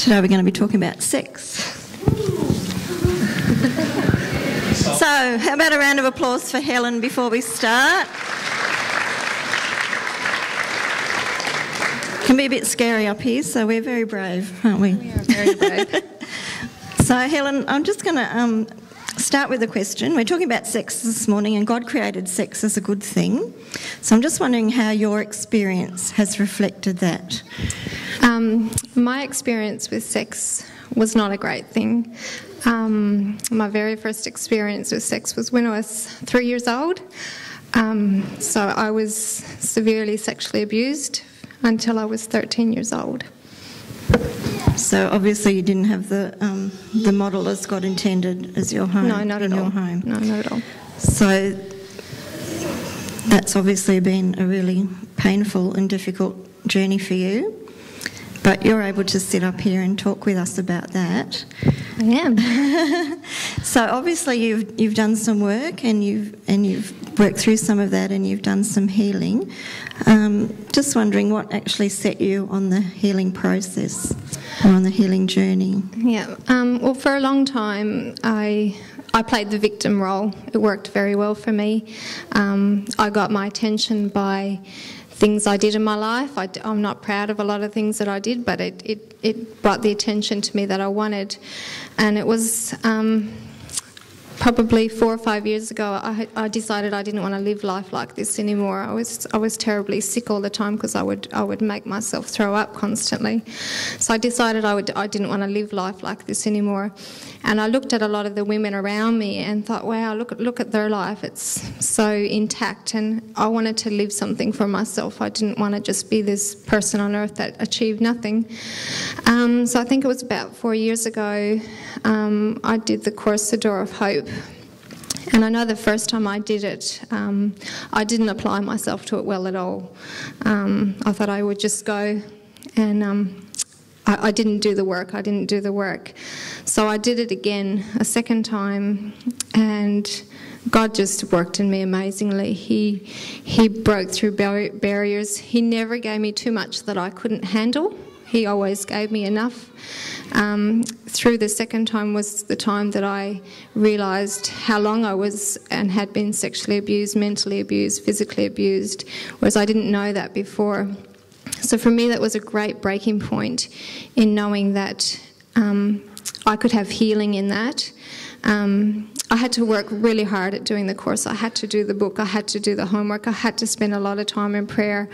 Today we're going to be talking about sex. So, how about a round of applause for Helen before we start? It can be a bit scary up here, so we're very brave, aren't we? We are very brave. So, Helen, I'm just going to start with a question. We're talking about sex this morning, and God created sex as a good thing. So I'm just wondering how your experience has reflected that. My experience with sex was not a great thing. My very first experience with sex was when I was 3 years old. So I was severely sexually abused until I was 13 years old. So obviously you didn't have the model as God intended as your home. No, not at all. Your home. No, not at all. So that's obviously been a really painful and difficult journey for you. But you're able to sit up here and talk with us about that. I am. So obviously you've done some work and you've worked through some of that and you've done some healing. Just wondering what actually set you on the healing process or on the healing journey. Yeah. Well, for a long time I played the victim role. It worked very well for me. I got my attention by things I did in my life. I'm not proud of a lot of things that I did, but it brought the attention to me that I wanted. And it was probably 4 or 5 years ago, I decided I didn't want to live life like this anymore. I was terribly sick all the time because I would make myself throw up constantly. So I decided I didn't want to live life like this anymore. And I looked at a lot of the women around me and thought, wow, look at their life. It's so intact, and I wanted to live something for myself. I didn't want to just be this person on earth that achieved nothing. So I think it was about 4 years ago, I did the course, The Door of Hope. And I know the first time I did it, I didn't apply myself to it well at all. I thought I would just go, and I didn't do the work. So I did it again a second time, and God just worked in me amazingly. He broke through barriers. He never gave me too much that I couldn't handle. He always gave me enough. Through the second time was the time that I realised how long I was and had been sexually abused, mentally abused, physically abused, whereas I didn't know that before. So for me that was a great breaking point in knowing that I could have healing in that. I had to work really hard at doing the course. I had to do the book. I had to do the homework. I had to spend a lot of time in prayer.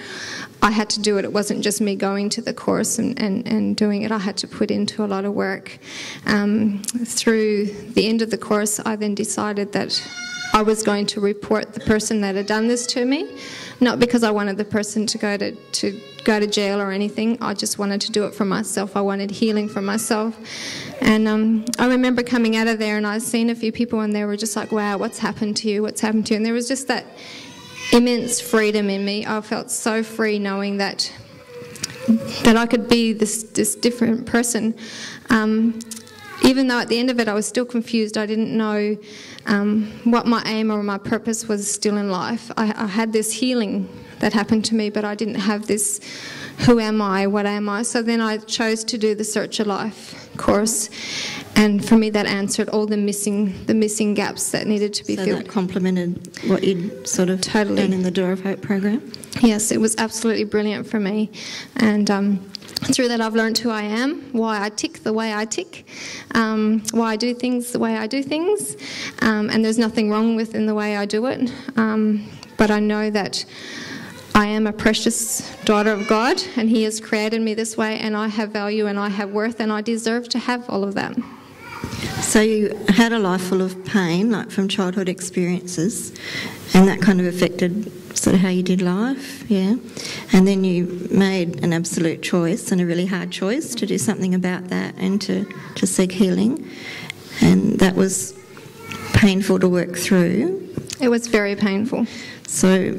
I had to do it. It wasn't just me going to the course and doing it. I had to put into a lot of work. Through the end of the course, I then decided that I was going to report the person that had done this to me, not because I wanted the person to go to jail or anything. I just wanted to do it for myself. I wanted healing for myself. And I remember coming out of there and I'd seen a few people and they were just like, wow, what's happened to you? What's happened to you? And there was just that immense freedom in me. I felt so free knowing that I could be this different person. Even though at the end of it I was still confused, I didn't know what my aim or my purpose was still in life. I had this healing that happened to me, but I didn't have this, who am I, what am I? So then I chose to do the Search of Life course, and for me that answered all the missing gaps that needed to be filled. So that complemented what you'd sort of done in the Door of Hope program? Yes, it was absolutely brilliant for me. And through that I've learned who I am, why I tick the way I tick, why I do things the way I do things, and there's nothing wrong within the way I do it. But I know that I am a precious daughter of God, and He has created me this way, and I have value and I have worth, and I deserve to have all of that. So you had a life full of pain, like from childhood experiences, and that kind of affected sort of how you did life, yeah? And then you made an absolute choice, and a really hard choice, to do something about that and to seek healing. And that was painful to work through. It was very painful. So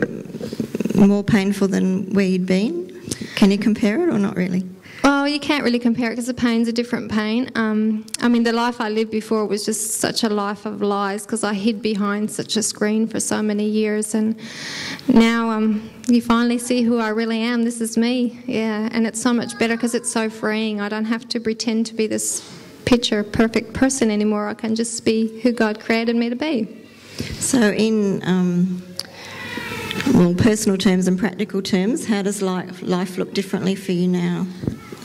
more painful than where you'd been? Can you compare it or not really? Well, you can't really compare it because the pain's a different pain. I mean, the life I lived before was just such a life of lies because I hid behind such a screen for so many years. And now you finally see who I really am. This is me, yeah. And it's so much better because it's so freeing. I don't have to pretend to be this picture perfect person anymore. I can just be who God created me to be. So in personal terms and practical terms, how does life look differently for you now,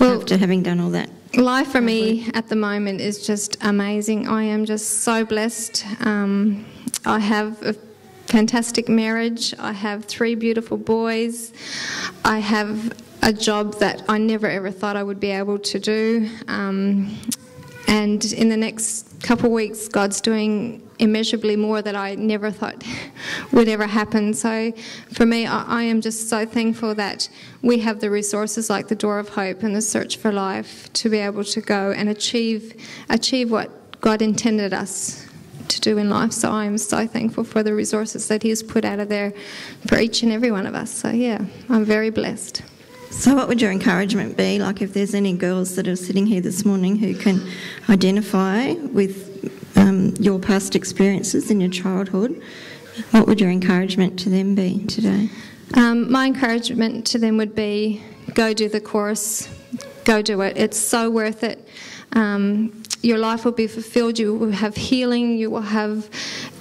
after having done all that? Life for me at the moment is just amazing. I am just so blessed. I have a fantastic marriage. I have 3 beautiful boys. I have a job that I never ever thought I would be able to do. And in the next couple of weeks, God's doing immeasurably more that I never thought would ever happen. So for me, I am just so thankful that we have the resources like the Door of Hope and the Search for Life to be able to go and achieve what God intended us to do in life. So I am so thankful for the resources that He's put out of there for each and every one of us. So yeah, I'm very blessed. So what would your encouragement be? Like if there's any girls that are sitting here this morning who can identify with your past experiences in your childhood, what would your encouragement to them be today? My encouragement to them would be go do the course, go do it. It's so worth it. Your life will be fulfilled. You will have healing. You will have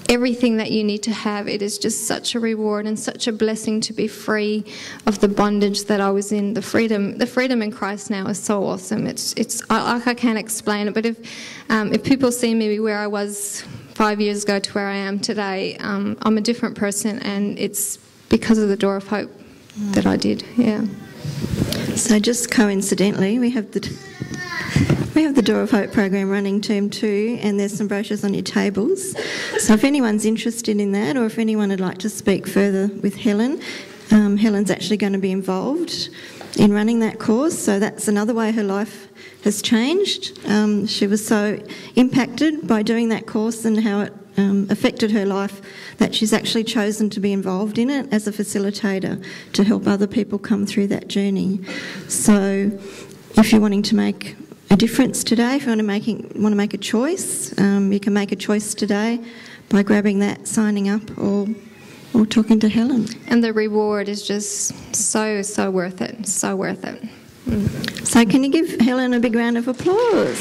everything that you need to have. It is just such a reward and such a blessing to be free of the bondage that I was in. The freedom in Christ now is so awesome. I can't explain it. But if people see me where I was 5 years ago to where I am today, I'm a different person, and it's because of the Door of Hope that I did. Yeah. So just coincidentally, we have the Door of Hope program running term 2, and there's some brochures on your tables. So if anyone's interested in that, or if anyone would like to speak further with Helen, Helen's actually going to be involved in running that course. So that's another way her life has changed. She was so impacted by doing that course and how it affected her life that she's actually chosen to be involved in it as a facilitator to help other people come through that journey. So if you're wanting to make a difference today, if you want to make a choice, you can make a choice today by grabbing that, signing up, or talking to Helen. And the reward is just so worth it, so worth it. So can you give Helen a big round of applause?